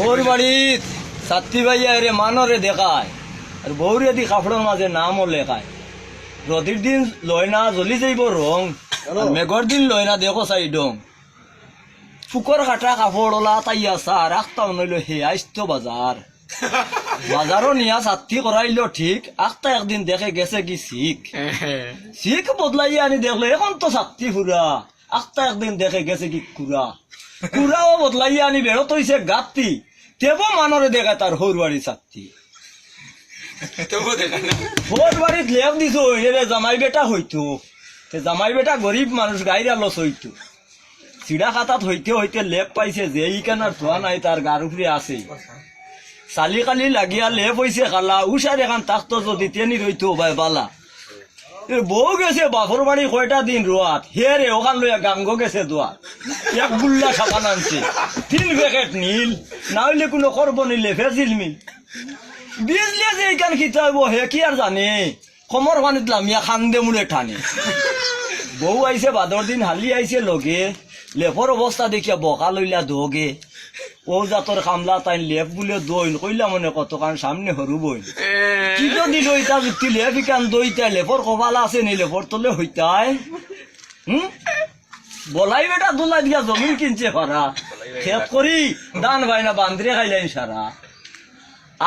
ওর বাড়িত ছাত্রী ভাইয়া রে মানরে দেখায় আর বৌরে দি কাপড়ের মাঝে নামও লেখায়। রতির দিন লয় না জ্বলি যাইব রং, মেঘর দিন লয় না দেখো চাই ডং। ফুকর কাটা কাপড় ওলা তাইয়া চা রাখতাম নইল হে আইস্ত বাজার। বাজারও নিয়া ছাত্রী করাইল ঠিক, আখতা একদিন দেখে গেছে কি শিখ বদলাই আনি দেখলো এখন তো ছাত্রী ফুরা। আখতা একদিন দেখে গেছে কি কুড়াও বদলাই আনি বেরোত হইছে গাত্তি, তেবো মানরে দেখায় তার হৌর বাড়ি ছাত্রী। হৌর বাড়িত লেপ দিছ রে জামাই বেটা হইতো, জামাই বেটা গরিব মানুষ গাইরা লস হইতো। চিড়া খাতাত হইতে হইতে লেপ পাইছে যে ইকানার ধোয়া নাই তার গার উপরে আছে। চালি কালি লাগিয়া লেপ হইছে খালা, উষার এখান তাকতো যদি তেনি রইতো ভাই বালা। বউ গেছে বাপর বাড়ি কয়টা দিন রোয়াত, হে রে ওখান লইয়া গাঙ্গ গেছে দোয়া। এক গুল্লা সাবান আনছে, 3 প্যাকেট নীল, না হইলে কোনো করব নিলে ফেজিল মিল। বিজলে যে এইখান খিতাইব হে কি আর জানে, কমর পানিত লামিয়া খান্দে মুড়ে টানে। বউ আইছে বাদর দিন হালি আইছে লগে, লেপর অবস্থা দেখিয়া বকা লইলা দোগে। ও জাতর কামলা তাই লেপ বুলে দইন কইলা মনে কতখান সামনে হরু বইন। কি যদি লইতা যুক্তি লেপ ইকান দইতা লেপর কপাল আছে নি লেপর তলে হইতাই। বলাই বেটা দোলাই দিয়া জমিন কিনছে ভাড়া, খেত করি দান ভাইনা বান্দ্রে খাইলেন সারা।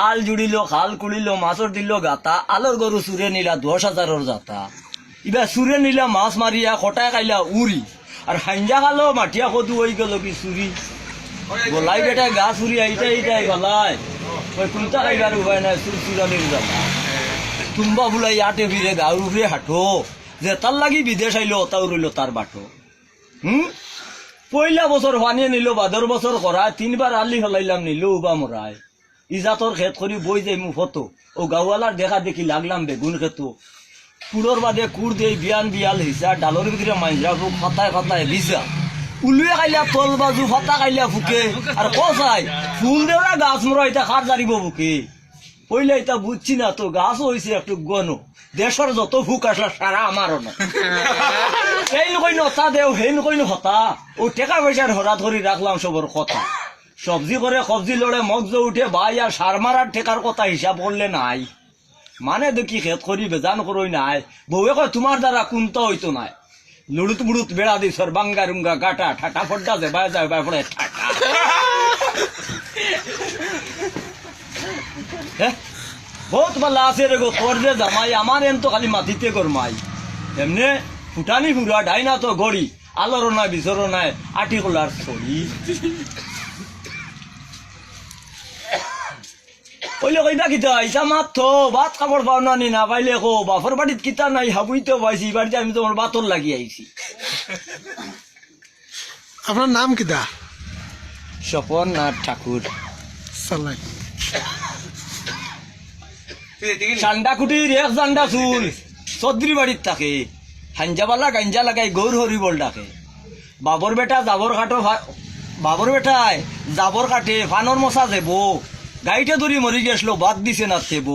আল জুড়িল খাল কুড়িল মাছর দিল গাতা, আলোর গরু চুরে নিলা 10,000 যাতা। ইবা চুরে নিলা মাছ মারিয়া খটায় খাইলা উড়ি, আর হাইঞ্জা খালো মাটিয়া কদু হয়ে গেল কি চুরি। বলাই বেটা গা চুরি এইটাই গলাই, ওই কোনটা খাইবার উপায় নাই চুর চুরানির জ্বালা। তুম্বা ফুলাই আটে ফিরে গাঁর উপরে হাঁটো, যে তার লাগি বিদেশ আইলো ওটাও রইল তার বাটো। পয়লা বছর পানিয়ে নিল, বাদর বছর করায় 3 বার আলি ফেলাইলাম নিল উবা মরায়। ইজাতর খেত করি বই যাই মু ফটো, ও গাওয়ালার দেখা দেখি লাগলাম বেগুন খেত। কুড়োর বাদে কুড় দিয়ে বিয়াল হিসা, ডালর ভিতরে মাইজরা ফুক ফাতায় ফাতায় ভিজা। উলুয়ে খাইলা তল বাজু, ফাতা খাইলা ফুকে, আর কসাই ফুল দেওয়া গাছ মরা এটা খার জারিব বুকে। পইলা এটা বুঝছি না তো গাছও হয়েছে একটু গণ, দেশের যত ফুক আসলা সারা আমারও না। এই নকই নতা দেও, সেই নকই হতা, ও টেকা পয়সার হরা ধরি রাখলাম সবর কথা। সবজি করে সবজি লড়ে মগজ উঠে ভাই, আর সার মারার ঠেকার কথা হিসাব করলে নাই। মানে দেখি খেত করি বেজান করই নাই, বউয়ে কয় তোমার দ্বারা কোনটা হইতো নাই। লুড়ুত বুড়ুত বেড়া দি সর বাঙ্গা রুঙ্গা গাটা ঠাটা ফড্ডা যে বাই যায় বাই পড়ে ঠাটা। বহুত ভালো আছে রে গো তোর যে জামাই, আমার এন তো খালি মাটিতে গরমাই। এমনি ফুটানি ফুরা ডাইনা তো গড়ি, আলোরও নাই বিচরও নাই, আটি কলার ছড়ি। কইলে কইবা কিতা ইসা মাত্র ভাত কাপড় পাও না নি, না পাইলে কো বাপর বাড়িত কিতা নাই হাবুইতে পাইছি, বাড়িতে আমি তোমার বাতর লাগি আইছি। আপনার নাম কিতা? স্বপন নাথ ঠাকুর। চান্ডা কুটির এক জান্ডা চুল, চৌধুরী বাড়িত থাকে। হাঞ্জাবালা গাঞ্জা লাগাই গৌর হরি বল ডাকে। বাবর বেটা জাবর কাটো, বাবর বেটায় জাবর কাটে ফানর মশা যাব। গাইটা ধরি মরি গেছিল বাদ দিছে না থেব।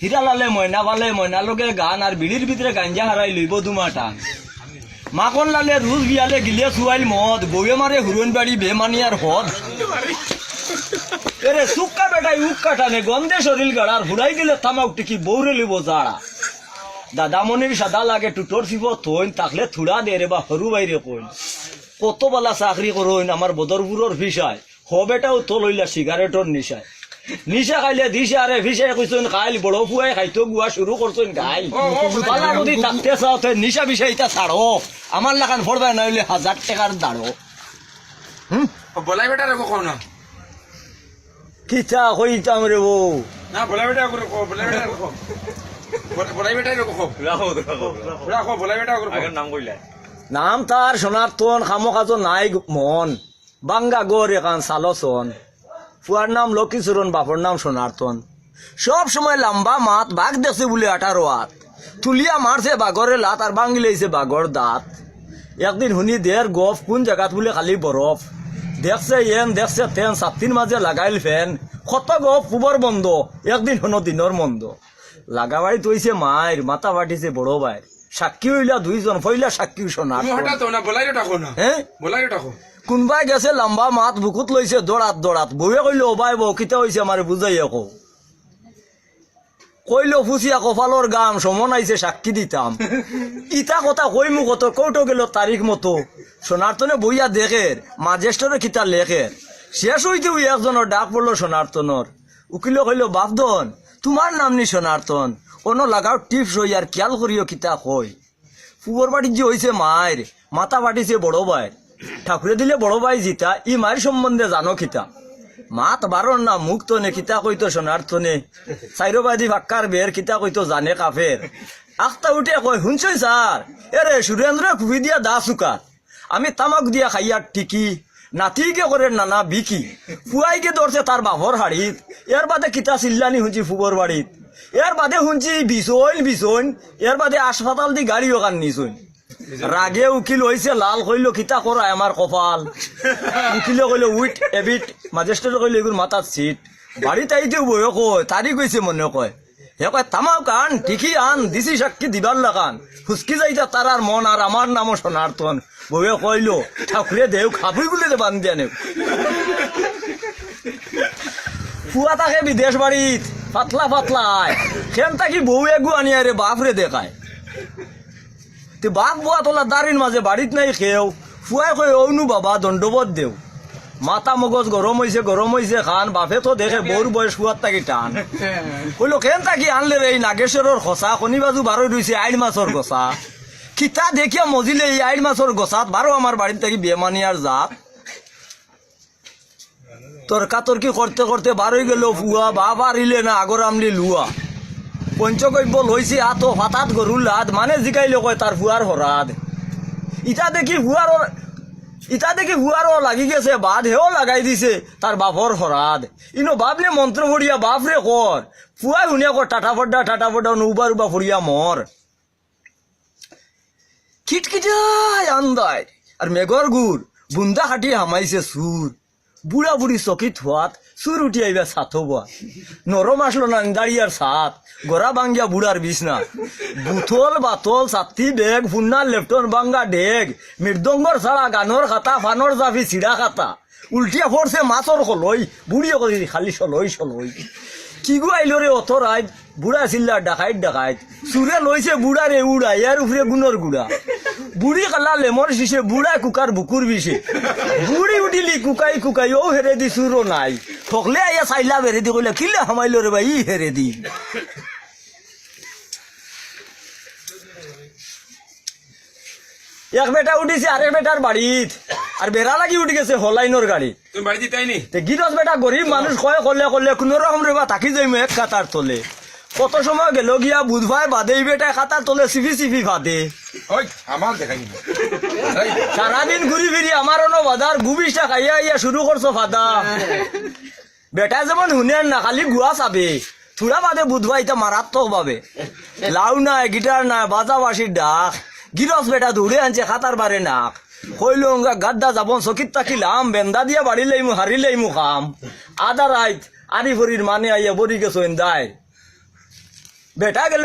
হীরা লালে ময়না বালে ময়না লগে গান, আর বিড়ির ভিতরে গাঞ্জা হারাই লইব 2 মা টান। মাখন লালে রুজ বিয়ালে গিলে চুয়াইল মদ, বউয়ে মারে হুরন বাড়ি বেমানি আর হদ। এরে সুক্কা বেটাই উক কাটানে গন্ধে শরীর গাড়ার, হুড়াই গেলে থামাক টিকি বৌরে লিব জাড়া। দাদামণির সাদা লাগে টুটোর শিব থইন, তাকলে থুড়া দে রে বা হরু বাইরে কইন। কত বেলা চাকরি করইন আমার বদরপুরের ভিসায়, হ বেটাও তো লইলা সিগারেটর নিশায়। নিশা খাইলে দিশে আরে ভিসায় কইছেন খাইল, বড় ফুয়াই খাইতো গুয়া শুরু করছেন গাইল। বালা যদি থাকতে চাও নিশা বিষয়টা ছাড়ো, আমার লাগান ফড়বে না হইলে 1000 টাকার দাঁড়ো। বলাই বেটা রেখো কো না, কিতা কইতাম রে বউ? না বলাই বেটা রেখো, বলাই বেটা রেখো, বলাই বেটা রেখো, রাখো বলাই বেটা রেখো। আগের নাম কইলা? নাম তার সনাতন, খামো কাজো নাই মন, বাঙ্গা গোর এখান সালসন। ফুয়ার নাম লক্ষ্মীচরণ, বাপর নাম সনাতন। সব সময় লম্বা মাত, বাঘ দেখছে বলে 18 হাত। তুলিয়া মারছে বাঘরে লাত, আর ভাঙি লইছে বাঘর দাঁত। একদিন শুনি দের গফ, কোন জায়গাত বলে খালি বরফ। দেখছে এন দেখছে তেন, ছাতির মাঝে লাগাইল ফেন। কত গফ কুবর বন্ধ, একদিন হনো দিনর মন্দ। লাগাবাড়ি তৈছে মায়ের, মাথা বাটিছে বড় ভাই। সাক্ষী হইলা 2 জন, পইলা সাক্ষী সোনার। হঠাৎ না বলাই রাখো না, হ্যাঁ বলাই রাখো। কোনবাই গেছে লম্বা মাত বুকুত লইছে দৌড়াত দৌড়াত বউয়ে কইলো ও ভাই বউ কিতা হইছে আমার বুঝাই আকৌ কইলো ফুচিয়া কপালর গাম সমন আইছে সাক্ষী দিতাম ইটা কথা কই মু কত কৌটো গেল তারিখ মতো সোনারতনে বইয়া দেখের মাজেস্টরে কিতা লেখের শেষ হইতে ওই একজনের ডাক পড়লো সোনারতনর উকিল কইলো বাপদন তোমার নাম নি সোনারতন অন্য লাগাও টিপস হই আর খেয়াল করিও কিতা কই ফুবর বাড়ির যে হইছে মায়ের মাথা পাঠিছে বড় ভাই ঠাকুরে দিলে বড় ভাই জিতা ই মায়ের সম্বন্ধে জানো কিতা মাত বারণ না মুখ তনে কিতা কইতো সোনার তনে চাইরবাদী ভাক্কার বের কিতা কইতো জানে কাফের আখতা উঠে কয় শুনছই স্যার এরে সুরেন্দ্র খুবই দিয়া দা চুকা আমি তামাক দিয়া খাইয়ার টিকি নাতিকে করে নানা বিকি ফুয়াইকে ধরছে তার বাপর হাড়িত এর বাদে কিতা চিল্লানি শুনছি ফুবর বাড়িত এর বাদে শুনছি বিছইন এর বাদে হাসপাতাল দি গাড়ি ওখান নিছইন রাগে উকিল হইছে লাল কইল কিতা করা আমার কপাল উকিলে কইল উইট এবিট মাজেস্ট্রেট কইল এগুলো মাথার সিট বাড়িতে আইতে বই কয় তারি কইছে মনে কয় হে কয় তামাক আন ঠিকই আন দিছি সাক্ষী দিবার লাগান ফুসকি যাইতা তারার মন আর আমার নামও সোনারতন বউয়ে কইল ঠাকুরে দেও খাবই বলে দে বান দিয়া নেও ফুয়া তাকে বিদেশ বাড়িত পাতলা পাতলায় খেন তাকি বউ এগু আনিয়া রে বাপরে দেখায় তে বাপ বুয়া তোলা দাঁড়ির মাঝে বাড়িত নাই খেয়েও ফুয়াই কই অনু বাবা দণ্ডবোধ দেও মাথা মগজ গরম হইছে খান বাপে তো দেখে বউর বয়স ফুয়ার তাকি টান কইলো কেন তাকি আনলে রে এই নাগেশ্বরের খসা শনি বাজু বারোই রইছে আইড মাছর গছা খিতা দেখিয়া মজিলে এই আইড মাছর গছাত বারো আমার বাড়ির থাকি বেমানি আর জাত তর্কাতর্কি করতে করতে বারোই গেল ফুয়া বাবা রিলে না আগর আমলি লুয়া পঞ্চকব্য লইছে আতো ফাতাত গরুর লাদ মানে জিকাইলে কয় তার ফুয়ার হরাদ ইটা দেখি ফুয়ারও লাগি গেছে বাদ হেও লাগাই দিছে তার বাপর হরাদ ইনো বাপলে মন্ত্র ভরিয়া বাপরে কর ফুয়াই শুনিয়া কর টাটা ফড্ডা নৌবা রুবা ফরিয়া মর খিটখিটাই আন্দায় আর মেঘর গুড় বুন্দা খাটিয়ে হামাইছে সুর বুড়া বুড়ি চকিত হওয়াত সুর উঠি আইবা ছাথবা নরম আসলো না দাঁড়িয়ার ছাত গড়া বাঙ্গিয়া বুড়ার বিছনা বুথল বাতল ছাতি বেগ ফুন্নার লেফটন বাঙ্গা ডেগ মৃদঙ্গর ছাড়া গানর খাতা ফানর জাফি চিড়া খাতা উল্টিয়া পড়ছে মাছর খলই বুড়িয়ে করি খালি সলই কি গো আইলো রে অত রাত বুড়া চিল্লা ডাকাইত চুরে লইছে বুড়া রে উড়া ইয়ার উপরে গুণর গুড়া বুড়ি কালা লেমর শিশে বুড়া কুকার বুকুর বিষে বুড়ি উঠিলি কুকাই ও হেরে দি চুরো নাই ঠকলে আইয়া চাইলা বেরে দি কইলে কিলে হামাইলো রে ভাই ই হেরে দি এক বেটা উঠিছে আরেক বেটার বাড়িত আর বেড়া লাগি উঠি গেছে হলাইনোর গাড়ি তুমি বাড়ি দিতাই নি গিরস বেটা গরিব মানুষ কয় করলে কোন রকম রে বা তাকি যাইমু এক কাতার তলে কত সময় গেল গিয়া বুধবার বাদে এই বেটা কাতার তলে সিফি বাদে ওই আমার দেখাই নি সারাদিন ঘুরি ফিরি আমার অন্য বাজার গুবিসটা খাইয়া ইয়া শুরু করছো ফাদা বেটা যেমন শুনেন না খালি গুয়া চাবে থুড়া বাদে বুধবার এটা মারাত্মক ভাবে লাউ নাই গিটার নাই বাজা বাসির ডাক গিরস বেটা দৌড়ে আনছে খাতার বারে নাক কইল গাদ্দা যাবন চকিত তাকিলাম বেন্দা দিয়া বাড়ি লাইমু হারি লাইমু খাম আদা রাইত আরি ভরির মানে আইয়া বরি গেছেন দায় বেটা গেল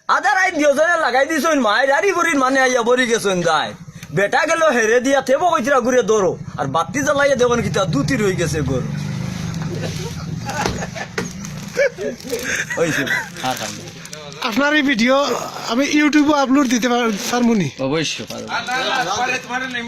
আদা রাইত দিওজনে লাগাই দিছেন মায়ের আরি ভরির মানে আইয়া বরি গেছেন দায় বেটা গেল হেরে দিয়া তেব কইতরা ঘুরে দৌড়ো আর বাতি জ্বালাইয়া দেখুন কিতা দুটি রয়ে গেছে গরু আপনার এই ভিডিও আমি ইউটিউবে আপলোড দিতে পারবো অবশ্যই তোমার